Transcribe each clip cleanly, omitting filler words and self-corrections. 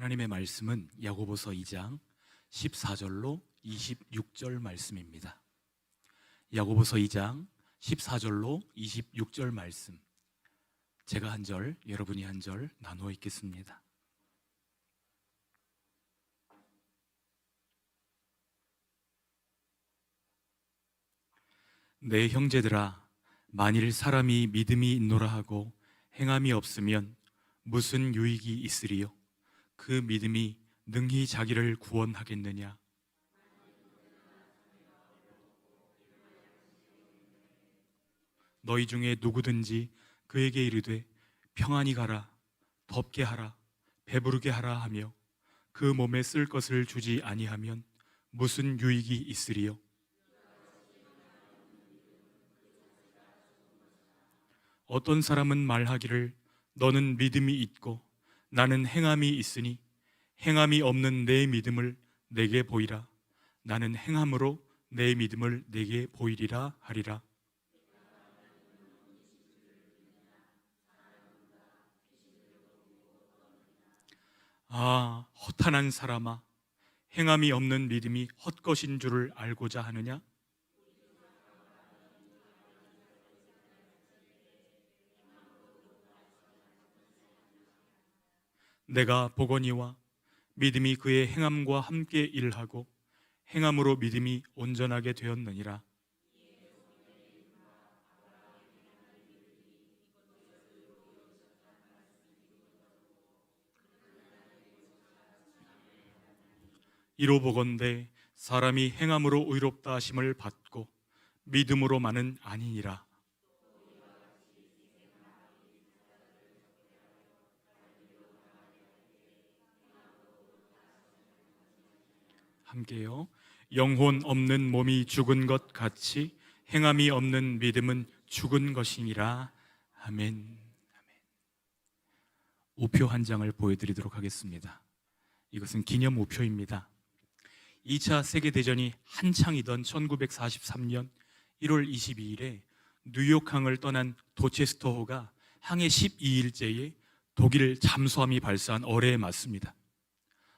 하나님의 말씀은 야고보서 2장 14절로 26절 말씀입니다. 야고보서 2장 14절로 26절 말씀, 제가 한 절, 여러분이 한 절 나누어 읽겠습니다. 내 형제들아, 만일 사람이 믿음이 있노라 하고 행함이 없으면 무슨 유익이 있으리요? 그 믿음이 능히 자기를 구원하겠느냐? 너희 중에 누구든지 그에게 이르되 평안히 가라, 덥게 하라, 배부르게 하라 하며 그 몸에 쓸 것을 주지 아니하면 무슨 유익이 있으리요? 어떤 사람은 말하기를 너는 믿음이 있고 나는 행함이 있으니 행함이 없는 내 믿음을 내게 보이라. 나는 행함으로 내 믿음을 내게 보이리라 하리라. 아, 허탄한 사람아, 행함이 없는 믿음이 헛것인 줄을 알고자 하느냐? 내가 보거니와 믿음이 그의 행함과 함께 일하고 행함으로 믿음이 온전하게 되었느니라. 이로 보건대 사람이 행함으로 의롭다 하심을 받고 믿음으로만은 아니니라. 함께요. 영혼 없는 몸이 죽은 것 같이 행함이 없는 믿음은 죽은 것이니라. 아멘. 우표 한 장을 보여드리도록 하겠습니다. 이것은 기념 우표입니다. 2차 세계대전이 한창이던 1943년 1월 22일에 뉴욕항을 떠난 도체스터호가 항해 12일째에 독일 잠수함이 발사한 어뢰에 맞습니다.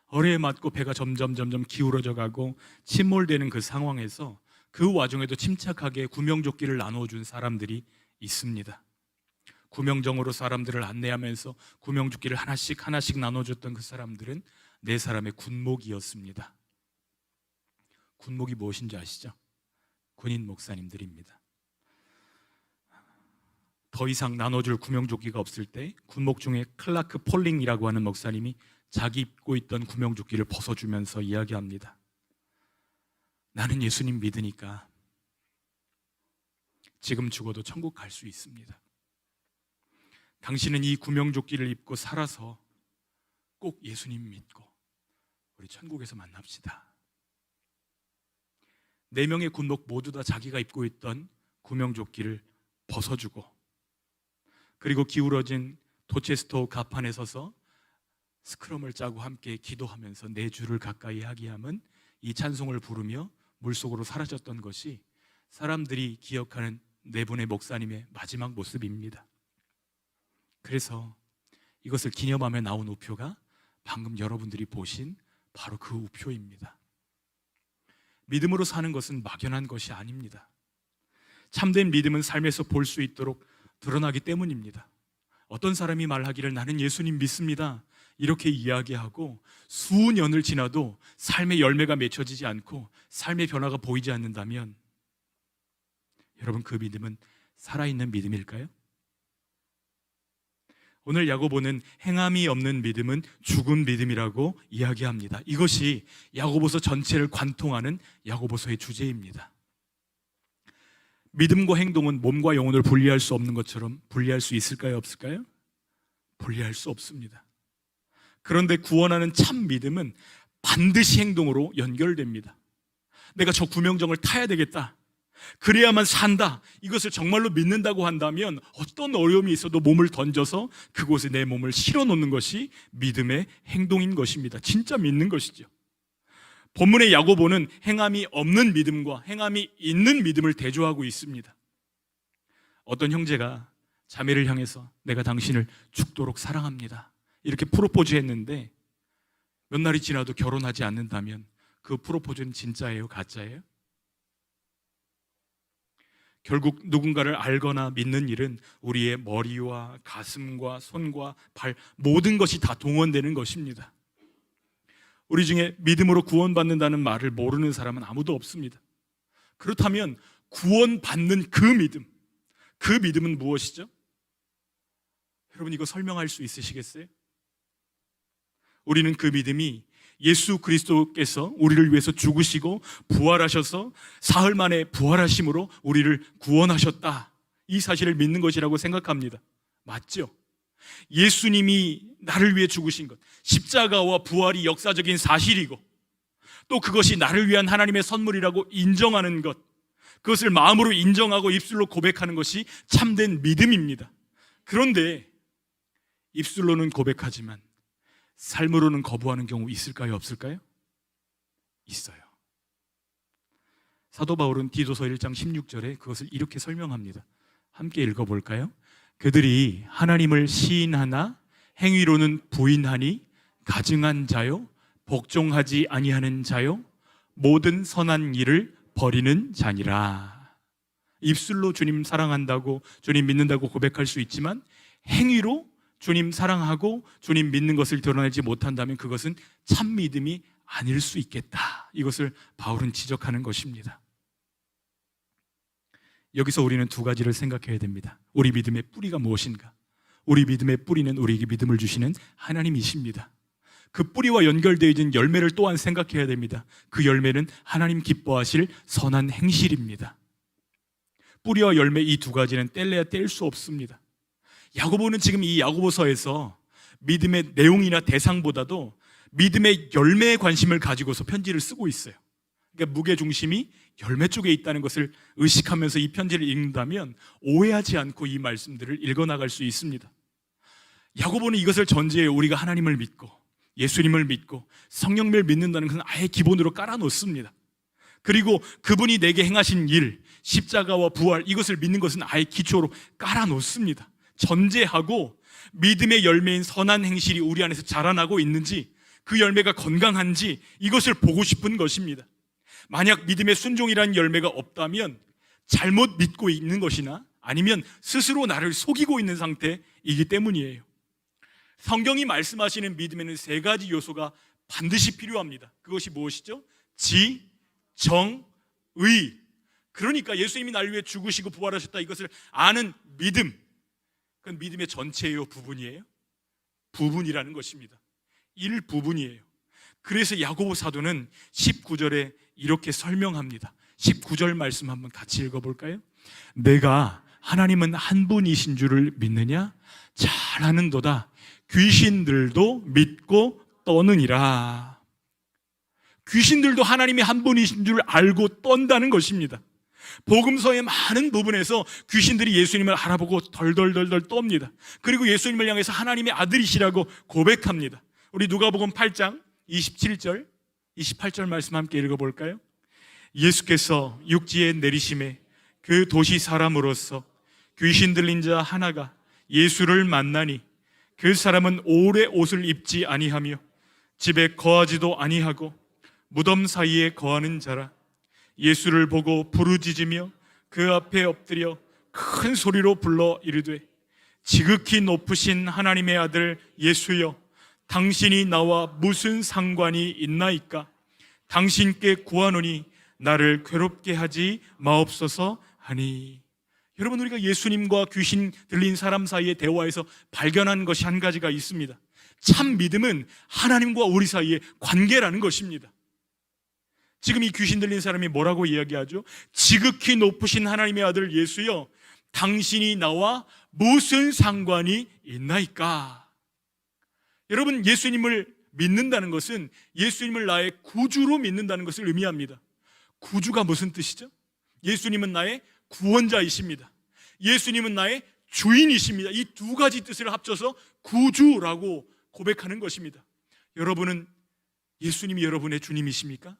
어뢰에 맞고 배가 점점 기울어져 가고 침몰되는 그 상황에서 그 와중에도 침착하게 구명조끼를 나눠준 사람들이 있습니다. 구명정으로 사람들을 안내하면서 구명조끼를 하나씩 나눠줬던 그 사람들은 네 사람의 군목이었습니다. 군목이 무엇인지 아시죠? 군인 목사님들입니다. 더 이상 나눠줄 구명조끼가 없을 때 군목 중에 클라크 폴링이라고 하는 목사님이 자기 입고 있던 구명조끼를 벗어주면서 이야기합니다. 나는 예수님 믿으니까 지금 죽어도 천국 갈 수 있습니다. 당신은 이 구명조끼를 입고 살아서 꼭 예수님 믿고 우리 천국에서 만납시다. 4명의 군목 모두 다 자기가 입고 있던 구명조끼를 벗어주고, 그리고 기울어진 도체스터 갑판에 서서 스크럼을 짜고 함께 기도하면서 4주를 가까이 하기함은 이 찬송을 부르며 물속으로 사라졌던 것이 사람들이 기억하는 4분의 목사님의 마지막 모습입니다. 그래서 이것을 기념하며 나온 우표가 방금 여러분들이 보신 바로 그 우표입니다. 믿음으로 사는 것은 막연한 것이 아닙니다. 참된 믿음은 삶에서 볼 수 있도록 드러나기 때문입니다. 어떤 사람이 말하기를 나는 예수님 믿습니다, 이렇게 이야기하고 수년을 지나도 삶의 열매가 맺혀지지 않고 삶의 변화가 보이지 않는다면 여러분, 그 믿음은 살아있는 믿음일까요? 오늘 야고보는 행함이 없는 믿음은 죽은 믿음이라고 이야기합니다. 이것이 야고보서 전체를 관통하는 야고보서의 주제입니다. 믿음과 행동은 몸과 영혼을 분리할 수 없는 것처럼 분리할 수 있을까요? 없을까요? 분리할 수 없습니다. 그런데 구원하는 참 믿음은 반드시 행동으로 연결됩니다. 내가 저 구명정을 타야 되겠다, 그래야만 산다, 이것을 정말로 믿는다고 한다면 어떤 어려움이 있어도 몸을 던져서 그곳에 내 몸을 실어 놓는 것이 믿음의 행동인 것입니다. 진짜 믿는 것이죠. 본문의 야고보는 행함이 없는 믿음과 행함이 있는 믿음을 대조하고 있습니다. 어떤 형제가 자매를 향해서 내가 당신을 죽도록 사랑합니다, 이렇게 프로포즈했는데 몇 날이 지나도 결혼하지 않는다면 그 프로포즈는 진짜예요, 가짜예요? 결국 누군가를 알거나 믿는 일은 우리의 머리와 가슴과 손과 발, 모든 것이 다 동원되는 것입니다. 우리 중에 믿음으로 구원받는다는 말을 모르는 사람은 아무도 없습니다. 그렇다면 구원받는 그 믿음은 무엇이죠? 여러분, 이거 설명할 수 있으시겠어요? 우리는 그 믿음이 예수 그리스도께서 우리를 위해서 죽으시고 부활하셔서 사흘 만에 부활하심으로 우리를 구원하셨다, 이 사실을 믿는 것이라고 생각합니다. 맞죠? 예수님이 나를 위해 죽으신 것, 십자가와 부활이 역사적인 사실이고, 또 그것이 나를 위한 하나님의 선물이라고 인정하는 것, 그것을 마음으로 인정하고 입술로 고백하는 것이 참된 믿음입니다. 그런데 입술로는 고백하지만 삶으로는 거부하는 경우 있을까요, 없을까요? 있어요. 사도 바울은 디도서 1장 16절에 그것을 이렇게 설명합니다. 함께 읽어볼까요? 그들이 하나님을 시인하나 행위로는 부인하니 가증한 자요, 복종하지 아니하는 자요, 모든 선한 일을 버리는 자니라. 입술로 주님 사랑한다고, 주님 믿는다고 고백할 수 있지만 행위로 주님 사랑하고 주님 믿는 것을 드러내지 못한다면 그것은 참 믿음이 아닐 수 있겠다, 이것을 바울은 지적하는 것입니다. 여기서 우리는 두 가지를 생각해야 됩니다. 우리 믿음의 뿌리가 무엇인가? 우리 믿음의 뿌리는 우리에게 믿음을 주시는 하나님이십니다. 그 뿌리와 연결되어 있는 열매를 또한 생각해야 됩니다. 그 열매는 하나님 기뻐하실 선한 행실입니다. 뿌리와 열매, 이 두 가지는 뗄래야 뗄 수 없습니다. 야고보는 지금 이 야고보서에서 믿음의 내용이나 대상보다도 믿음의 열매에 관심을 가지고서 편지를 쓰고 있어요. 그러니까 무게중심이 열매 쪽에 있다는 것을 의식하면서 이 편지를 읽는다면 오해하지 않고 이 말씀들을 읽어나갈 수 있습니다. 야고보는 이것을 전제해 우리가 하나님을 믿고 예수님을 믿고 성령님을 믿는다는 것은 아예 기본으로 깔아놓습니다. 그리고 그분이 내게 행하신 일, 십자가와 부활, 이것을 믿는 것은 아예 기초로 깔아놓습니다. 전제하고 믿음의 열매인 선한 행실이 우리 안에서 자라나고 있는지, 그 열매가 건강한지 이것을 보고 싶은 것입니다. 만약 믿음의 순종이라는 열매가 없다면 잘못 믿고 있는 것이나 아니면 스스로 나를 속이고 있는 상태이기 때문이에요. 성경이 말씀하시는 믿음에는 세 가지 요소가 반드시 필요합니다. 그것이 무엇이죠? 지, 정, 의. 그러니까 예수님이 나를 위해 죽으시고 부활하셨다, 이것을 아는 믿음, 그건 믿음의 전체예요, 부분이에요? 부분이라는 것입니다. 일부분이에요. 그래서 야고보 사도는 19절에 이렇게 설명합니다. 19절 말씀 한번 같이 읽어볼까요? 내가 하나님은 한 분이신 줄을 믿느냐? 잘 아는도다. 귀신들도 믿고 떠느니라. 귀신들도 하나님이 한 분이신 줄 알고 떤다는 것입니다. 복음서의 많은 부분에서 귀신들이 예수님을 알아보고 덜덜덜덜 떱니다. 그리고 예수님을 향해서 하나님의 아들이시라고 고백합니다. 우리 누가복음 8장 27절 28절 말씀 함께 읽어볼까요? 예수께서 육지에 내리심에 그 도시 사람으로서 귀신 들린 자 하나가 예수를 만나니 그 사람은 오래 옷을 입지 아니하며 집에 거하지도 아니하고 무덤 사이에 거하는 자라. 예수를 보고 부르짖으며 그 앞에 엎드려 큰 소리로 불러 이르되 지극히 높으신 하나님의 아들 예수여, 당신이 나와 무슨 상관이 있나이까? 당신께 구하노니 나를 괴롭게 하지 마옵소서 하니. 여러분, 우리가 예수님과 귀신 들린 사람 사이의 대화에서 발견한 것이 한 가지가 있습니다. 참 믿음은 하나님과 우리 사이의 관계라는 것입니다. 지금 이 귀신 들린 사람이 뭐라고 이야기하죠? 지극히 높으신 하나님의 아들 예수여, 당신이 나와 무슨 상관이 있나이까? 여러분, 예수님을 믿는다는 것은 예수님을 나의 구주로 믿는다는 것을 의미합니다. 구주가 무슨 뜻이죠? 예수님은 나의 구원자이십니다. 예수님은 나의 주인이십니다. 이 두 가지 뜻을 합쳐서 구주라고 고백하는 것입니다. 여러분은 예수님이 여러분의 주님이십니까?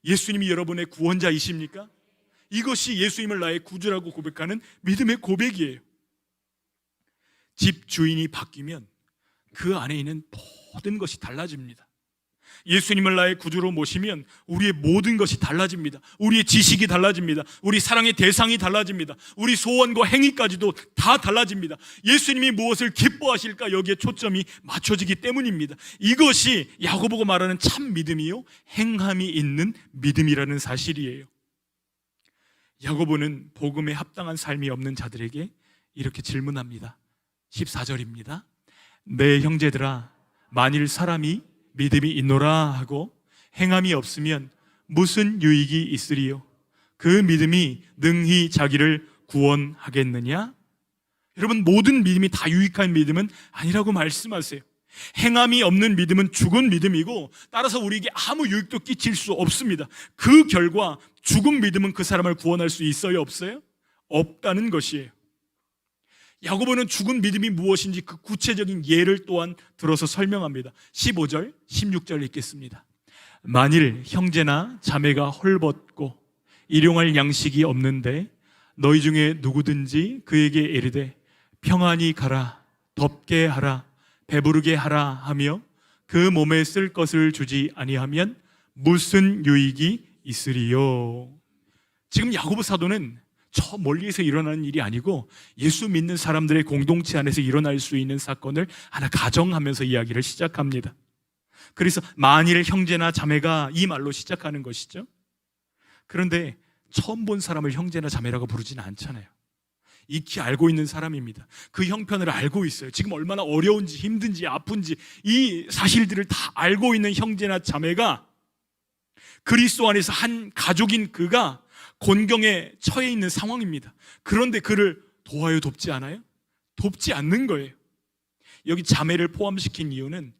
예수님이 여러분의 구원자이십니까? 이것이 예수님을 나의 구주라고 고백하는 믿음의 고백이에요. 집 주인이 바뀌면 그 안에 있는 모든 것이 달라집니다. 예수님을 나의 구주로 모시면 우리의 모든 것이 달라집니다. 우리의 지식이 달라집니다. 우리 사랑의 대상이 달라집니다. 우리 소원과 행위까지도 다 달라집니다. 예수님이 무엇을 기뻐하실까 여기에 초점이 맞춰지기 때문입니다. 이것이 야고보가 말하는 참 믿음이요 행함이 있는 믿음이라는 사실이에요. 야고보는 복음에 합당한 삶이 없는 자들에게 이렇게 질문합니다. 14절입니다. 내 형제들아, 만일 사람이 믿음이 있노라 하고 행함이 없으면 무슨 유익이 있으리요? 그 믿음이 능히 자기를 구원하겠느냐? 여러분, 모든 믿음이 다 유익한 믿음은 아니라고 말씀하세요. 행함이 없는 믿음은 죽은 믿음이고 따라서 우리에게 아무 유익도 끼칠 수 없습니다. 그 결과 죽은 믿음은 그 사람을 구원할 수 있어요? 없어요? 없다는 것이에요. 야고보는 죽은 믿음이 무엇인지 그 구체적인 예를 또한 들어서 설명합니다. 15절, 16절 읽겠습니다. 만일 형제나 자매가 헐벗고 일용할 양식이 없는데 너희 중에 누구든지 그에게 이르되 평안히 가라, 덥게 하라, 배부르게 하라 하며 그 몸에 쓸 것을 주지 아니하면 무슨 유익이 있으리요? 지금 야고보 사도는 저 멀리에서 일어나는 일이 아니고 예수 믿는 사람들의 공동체 안에서 일어날 수 있는 사건을 하나 가정하면서 이야기를 시작합니다. 그래서 만일 형제나 자매가 이 말로 시작하는 것이죠. 그런데 처음 본 사람을 형제나 자매라고 부르지는 않잖아요. 익히 알고 있는 사람입니다. 그 형편을 알고 있어요. 지금 얼마나 어려운지 힘든지 아픈지 이 사실들을 다 알고 있는 형제나 자매가 그리스도 안에서 한 가족인 그가 곤경에 처해 있는 상황입니다. 그런데 그를 도와요, 돕지 않아요? 돕지 않는 거예요. 여기 자매를 포함시킨 이유는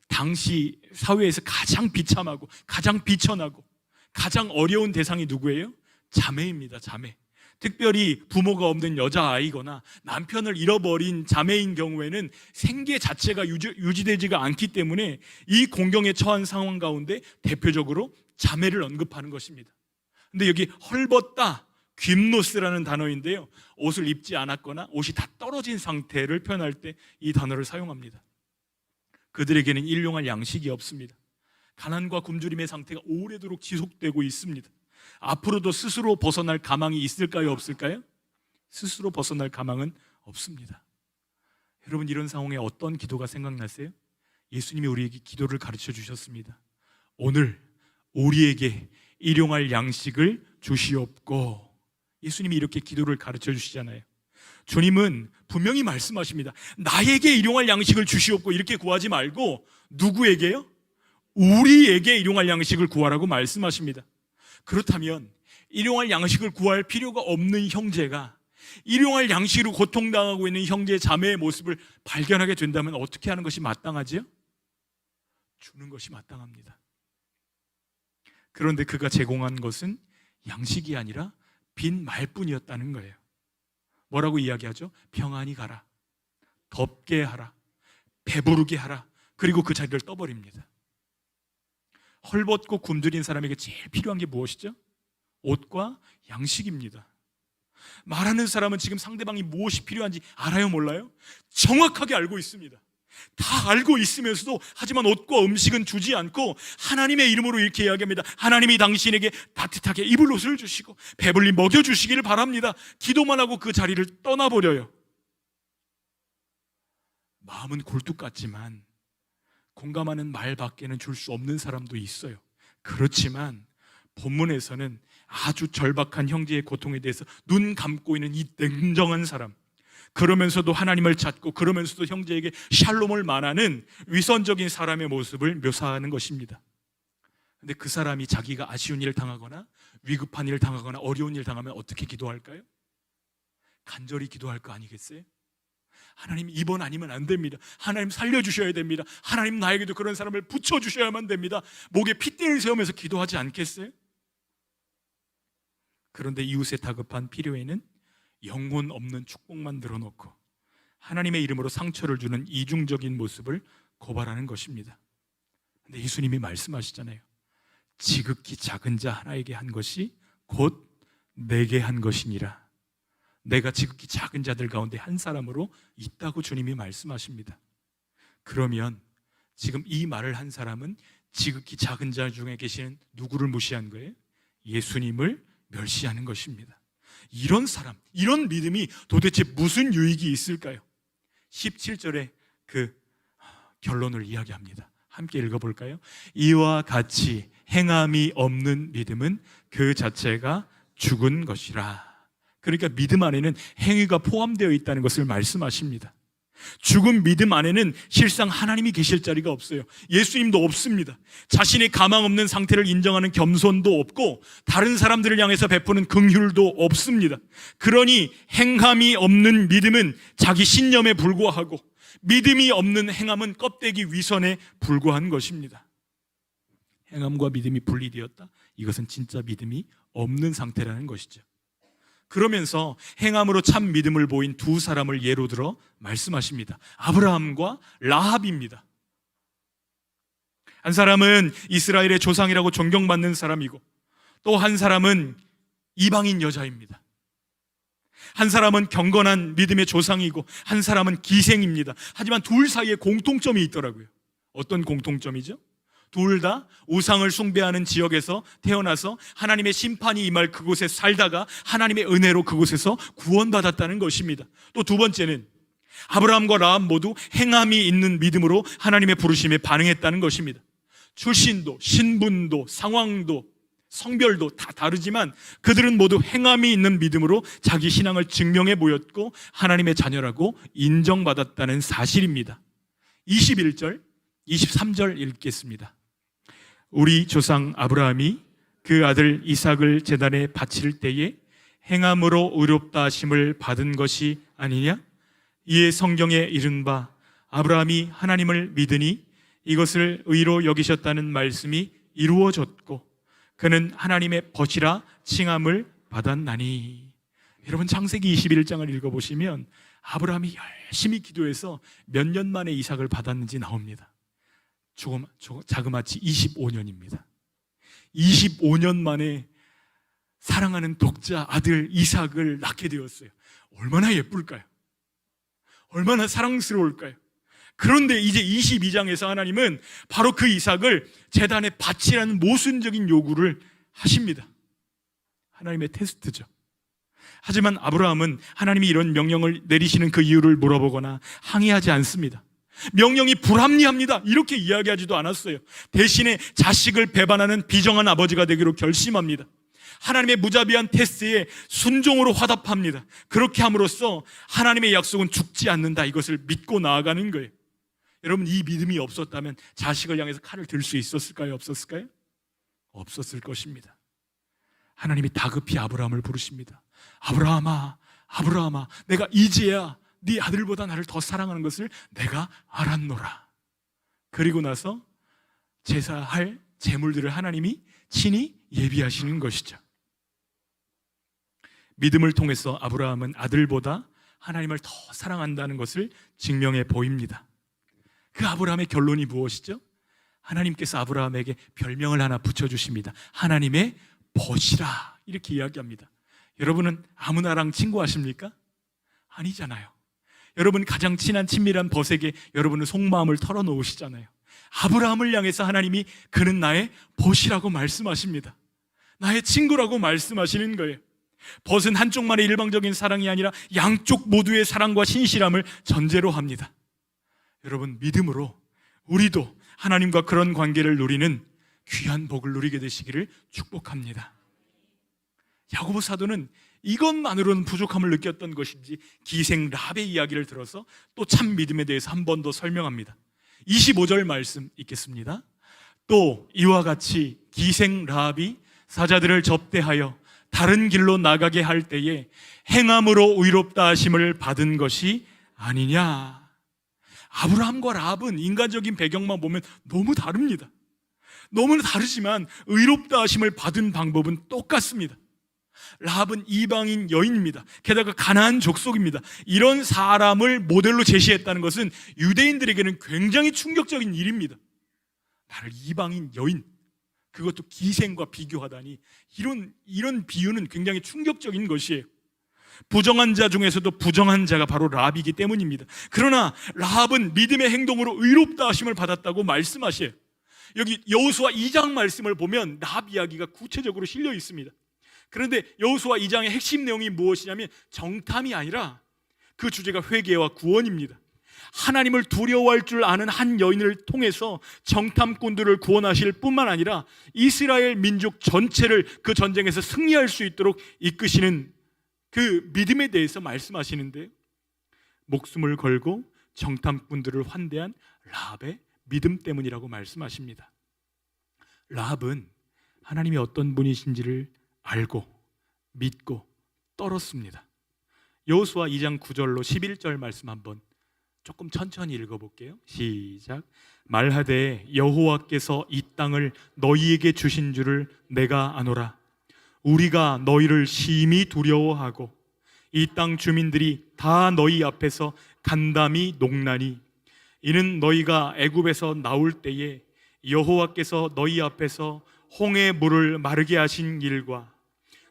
당시 사회에서 가장 비참하고 가장 비천하고 가장 어려운 대상이 누구예요? 자매입니다. 자매. 특별히 부모가 없는 여자아이거나 남편을 잃어버린 자매인 경우에는 생계 자체가 유지되지가 않기 때문에 이 공경에 처한 상황 가운데 대표적으로 자매를 언급하는 것입니다. 근데 여기 헐벗다, 귐노스라는 단어인데요, 옷을 입지 않았거나 옷이 다 떨어진 상태를 표현할 때 이 단어를 사용합니다. 그들에게는 일용할 양식이 없습니다. 가난과 굶주림의 상태가 오래도록 지속되고 있습니다. 앞으로도 스스로 벗어날 가망이 있을까요, 없을까요? 스스로 벗어날 가망은 없습니다. 여러분, 이런 상황에 어떤 기도가 생각나세요? 예수님이 우리에게 기도를 가르쳐 주셨습니다. 오늘 우리에게 일용할 양식을 주시옵고. 예수님이 이렇게 기도를 가르쳐 주시잖아요. 주님은 분명히 말씀하십니다. 나에게 일용할 양식을 주시옵고 이렇게 구하지 말고 누구에게요? 우리에게 일용할 양식을 구하라고 말씀하십니다. 그렇다면 일용할 양식을 구할 필요가 없는 형제가 일용할 양식으로 고통당하고 있는 형제 자매의 모습을 발견하게 된다면 어떻게 하는 것이 마땅하지요? 주는 것이 마땅합니다. 그런데 그가 제공한 것은 양식이 아니라 빈 말뿐이었다는 거예요. 뭐라고 이야기하죠? 평안히 가라, 덥게 하라, 배부르게 하라, 그리고 그 자리를 떠버립니다. 헐벗고 굶주린 사람에게 제일 필요한 게 무엇이죠? 옷과 양식입니다. 말하는 사람은 지금 상대방이 무엇이 필요한지 알아요, 몰라요? 정확하게 알고 있습니다. 다 알고 있으면서도 하지만 옷과 음식은 주지 않고 하나님의 이름으로 이렇게 이야기합니다. 하나님이 당신에게 따뜻하게 입을 옷을 주시고 배불리 먹여주시기를 바랍니다. 기도만 하고 그 자리를 떠나버려요. 마음은 굴뚝 같지만 공감하는 말밖에는 줄 수 없는 사람도 있어요. 그렇지만 본문에서는 아주 절박한 형제의 고통에 대해서 눈 감고 있는 이 냉정한 사람, 그러면서도 하나님을 찾고 그러면서도 형제에게 샬롬을 말하는 위선적인 사람의 모습을 묘사하는 것입니다. 그런데 그 사람이 자기가 아쉬운 일을 당하거나 위급한 일을 당하거나 어려운 일을 당하면 어떻게 기도할까요? 간절히 기도할 거 아니겠어요? 하나님, 이번 아니면 안 됩니다. 하나님 살려주셔야 됩니다. 하나님, 나에게도 그런 사람을 붙여주셔야만 됩니다. 목에 핏대를 세우면서 기도하지 않겠어요? 그런데 이웃의 다급한 필요에는 영혼 없는 축복만 늘어놓고 하나님의 이름으로 상처를 주는 이중적인 모습을 고발하는 것입니다. 그런데 예수님이 말씀하시잖아요. 지극히 작은 자 하나에게 한 것이 곧 내게 한 것이니라. 내가 지극히 작은 자들 가운데 한 사람으로 있다고 주님이 말씀하십니다. 그러면 지금 이 말을 한 사람은 지극히 작은 자 중에 계시는 누구를 무시한 거예요? 예수님을 멸시하는 것입니다. 이런 사람, 이런 믿음이 도대체 무슨 유익이 있을까요? 17절에 그 결론을 이야기합니다. 함께 읽어볼까요? 이와 같이 행함이 없는 믿음은 그 자체가 죽은 것이라. 그러니까 믿음 안에는 행위가 포함되어 있다는 것을 말씀하십니다. 죽은 믿음 안에는 실상 하나님이 계실 자리가 없어요. 예수님도 없습니다. 자신의 가망 없는 상태를 인정하는 겸손도 없고 다른 사람들을 향해서 베푸는 긍휼도 없습니다. 그러니 행함이 없는 믿음은 자기 신념에 불과하고 믿음이 없는 행함은 껍데기 위선에 불과한 것입니다. 행함과 믿음이 분리되었다? 이것은 진짜 믿음이 없는 상태라는 것이죠. 그러면서 행함으로 참 믿음을 보인 두 사람을 예로 들어 말씀하십니다. 아브라함과 라합입니다. 한 사람은 이스라엘의 조상이라고 존경받는 사람이고 또 한 사람은 이방인 여자입니다. 한 사람은 경건한 믿음의 조상이고 한 사람은 기생입니다. 하지만 둘 사이에 공통점이 있더라고요. 어떤 공통점이죠? 둘 다 우상을 숭배하는 지역에서 태어나서 하나님의 심판이 임할 그곳에 살다가 하나님의 은혜로 그곳에서 구원받았다는 것입니다. 또 두 번째는 아브라함과 라합 모두 행함이 있는 믿음으로 하나님의 부르심에 반응했다는 것입니다. 출신도, 신분도, 상황도, 성별도 다 다르지만 그들은 모두 행함이 있는 믿음으로 자기 신앙을 증명해 보였고 하나님의 자녀라고 인정받았다는 사실입니다. 21절, 23절 읽겠습니다. 우리 조상 아브라함이 그 아들 이삭을 제단에 바칠 때에 행함으로 의롭다 하심을 받은 것이 아니냐? 이에 성경에 이른 바 아브라함이 하나님을 믿으니 이것을 의로 여기셨다는 말씀이 이루어졌고 그는 하나님의 벗이라 칭함을 받았나니. 여러분 창세기 21장을 읽어보시면 아브라함이 열심히 기도해서 몇 년 만에 이삭을 받았는지 나옵니다. 자그마치 25년입니다. 25년 만에 사랑하는 독자 아들 이삭을 낳게 되었어요. 얼마나 예쁠까요? 얼마나 사랑스러울까요? 그런데 이제 22장에서 하나님은 바로 그 이삭을 제단에 바치라는 모순적인 요구를 하십니다. 하나님의 테스트죠. 하지만 아브라함은 하나님이 이런 명령을 내리시는 그 이유를 물어보거나 항의하지 않습니다. 명령이 불합리합니다 이렇게 이야기하지도 않았어요. 대신에 자식을 배반하는 비정한 아버지가 되기로 결심합니다. 하나님의 무자비한 테스트에 순종으로 화답합니다. 그렇게 함으로써 하나님의 약속은 죽지 않는다 이것을 믿고 나아가는 거예요. 여러분 이 믿음이 없었다면 자식을 향해서 칼을 들 수 있었을까요? 없었을까요? 없었을 것입니다. 하나님이 다급히 아브라함을 부르십니다. 아브라함아, 아브라함아, 내가 이제야 네 아들보다 나를 더 사랑하는 것을 내가 알았노라. 그리고 나서 제사할 제물들을 하나님이 친히 예비하시는 것이죠. 믿음을 통해서 아브라함은 아들보다 하나님을 더 사랑한다는 것을 증명해 보입니다. 그 아브라함의 결론이 무엇이죠? 하나님께서 아브라함에게 별명을 하나 붙여주십니다. 하나님의 벗이라 이렇게 이야기합니다. 여러분은 아무나랑 친구하십니까? 아니잖아요. 여러분 가장 친한 친밀한 벗에게 여러분은 속마음을 털어놓으시잖아요. 아브라함을 향해서 하나님이 그는 나의 벗이라고 말씀하십니다. 나의 친구라고 말씀하시는 거예요. 벗은 한쪽만의 일방적인 사랑이 아니라 양쪽 모두의 사랑과 신실함을 전제로 합니다. 여러분 믿음으로 우리도 하나님과 그런 관계를 누리는 귀한 복을 누리게 되시기를 축복합니다. 야고보 사도는 이것만으로는 부족함을 느꼈던 것인지 기생 라합의 이야기를 들어서 또 참 믿음에 대해서 한 번 더 설명합니다. 25절 말씀 읽겠습니다. 또 이와 같이 기생 라합이 사자들을 접대하여 다른 길로 나가게 할 때에 행함으로 의롭다 하심을 받은 것이 아니냐. 아브라함과 라합은 인간적인 배경만 보면 너무 다릅니다. 너무 다르지만 의롭다 하심을 받은 방법은 똑같습니다. 라합은 이방인 여인입니다. 게다가 가나안 족속입니다. 이런 사람을 모델로 제시했다는 것은 유대인들에게는 굉장히 충격적인 일입니다. 나를 이방인 여인, 그것도 기생과 비교하다니 이런 비유는 굉장히 충격적인 것이에요. 부정한 자 중에서도 부정한 자가 바로 라합이기 때문입니다. 그러나 라합은 믿음의 행동으로 의롭다 하심을 받았다고 말씀하셔요. 여기 여호수아 2장 말씀을 보면 라합 이야기가 구체적으로 실려 있습니다. 그런데 여호수아 2장의 핵심 내용이 무엇이냐면 정탐이 아니라 그 주제가 회개와 구원입니다. 하나님을 두려워할 줄 아는 한 여인을 통해서 정탐꾼들을 구원하실 뿐만 아니라 이스라엘 민족 전체를 그 전쟁에서 승리할 수 있도록 이끄시는 그 믿음에 대해서 말씀하시는데요, 목숨을 걸고 정탐꾼들을 환대한 라합의 믿음 때문이라고 말씀하십니다. 라합은 하나님이 어떤 분이신지를 알고 믿고 떨었습니다. 여호수아 2장 9절로 11절 말씀 한번 조금 천천히 읽어볼게요. 시작. 말하되 여호와께서 이 땅을 너희에게 주신 줄을 내가 아노라. 우리가 너희를 심히 두려워하고 이 땅 주민들이 다 너희 앞에서 간담이 녹나니 이는 너희가 애굽에서 나올 때에 여호와께서 너희 앞에서 홍해 물을 마르게 하신 일과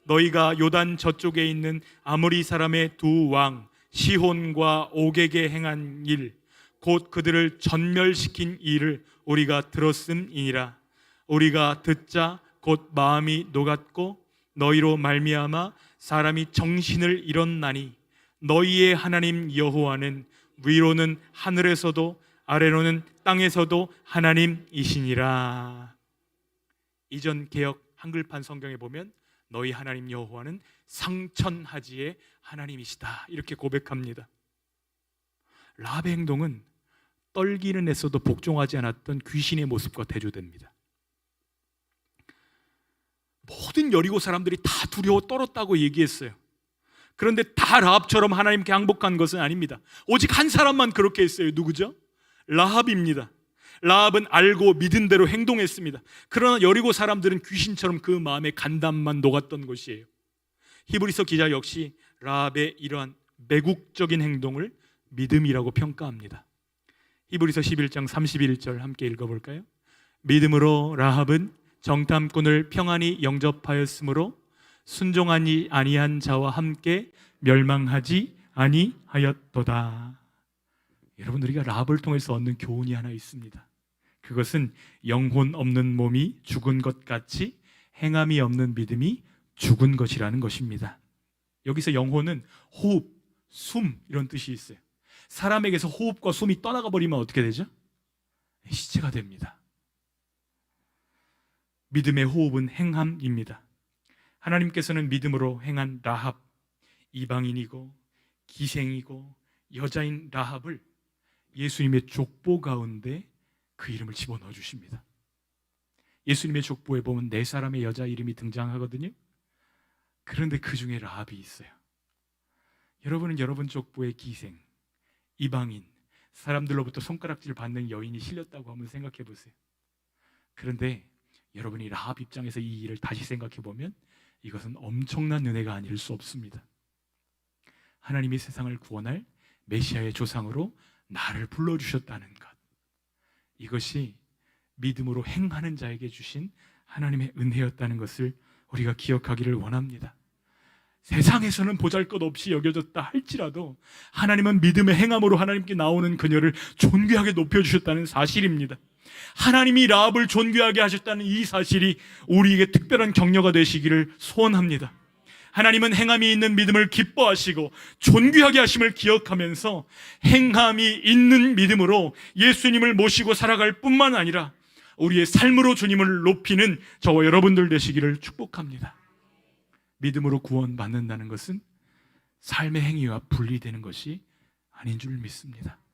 너희가 요단 저쪽에 있는 아모리 사람의 두 왕 시혼과 옥에게 행한 일, 곧 그들을 전멸시킨 일을 우리가 들었음이니라. 우리가 듣자 곧 마음이 녹았고 너희로 말미암아 사람이 정신을 잃었나니 너희의 하나님 여호와는 위로는 하늘에서도 아래로는 땅에서도 하나님이시니라. 이전 개역 한글판 성경에 보면 너희 하나님 여호와는 상천하지의 하나님이시다 이렇게 고백합니다. 라합의 행동은 떨기는 했어도 복종하지 않았던 귀신의 모습과 대조됩니다. 모든 여리고 사람들이 다 두려워 떨었다고 얘기했어요. 그런데 다 라합처럼 하나님께 항복한 것은 아닙니다. 오직 한 사람만 그렇게 했어요. 누구죠? 라합입니다. 라합은 알고 믿은 대로 행동했습니다. 그러나 여리고 사람들은 귀신처럼 그 마음에 간담만 녹았던 것이에요. 히브리서 기자 역시 라합의 이러한 매국적인 행동을 믿음이라고 평가합니다. 히브리서 11장 31절 함께 읽어볼까요? 믿음으로 라합은 정탐꾼을 평안히 영접하였으므로 순종하지 아니한 자와 함께 멸망하지 아니하였도다. 여러분, 우리가 라합을 통해서 얻는 교훈이 하나 있습니다. 그것은 영혼 없는 몸이 죽은 것 같이 행함이 없는 믿음이 죽은 것이라는 것입니다. 여기서 영혼은 호흡, 숨 이런 뜻이 있어요. 사람에게서 호흡과 숨이 떠나가 버리면 어떻게 되죠? 시체가 됩니다. 믿음의 호흡은 행함입니다. 하나님께서는 믿음으로 행한 라합, 이방인이고 기생이고 여자인 라합을 예수님의 족보 가운데 그 이름을 집어넣어 주십니다. 예수님의 족보에 보면 4사람의 여자 이름이 등장하거든요. 그런데 그 중에 라합이 있어요. 여러분은 여러분 족보에 기생, 이방인, 사람들로부터 손가락질 받는 여인이 실렸다고 한번 생각해 보세요. 그런데 여러분이 라합 입장에서 이 일을 다시 생각해 보면 이것은 엄청난 은혜가 아닐 수 없습니다. 하나님이 세상을 구원할 메시아의 조상으로 나를 불러주셨다는 것, 이것이 믿음으로 행하는 자에게 주신 하나님의 은혜였다는 것을 우리가 기억하기를 원합니다. 세상에서는 보잘것없이 여겨졌다 할지라도 하나님은 믿음의 행함으로 하나님께 나오는 그녀를 존귀하게 높여주셨다는 사실입니다. 하나님이 라합을 존귀하게 하셨다는 이 사실이 우리에게 특별한 격려가 되시기를 소원합니다. 하나님은 행함이 있는 믿음을 기뻐하시고 존귀하게 하심을 기억하면서 행함이 있는 믿음으로 예수님을 모시고 살아갈 뿐만 아니라 우리의 삶으로 주님을 높이는 저와 여러분들 되시기를 축복합니다. 믿음으로 구원받는다는 것은 삶의 행위와 분리되는 것이 아닌 줄 믿습니다.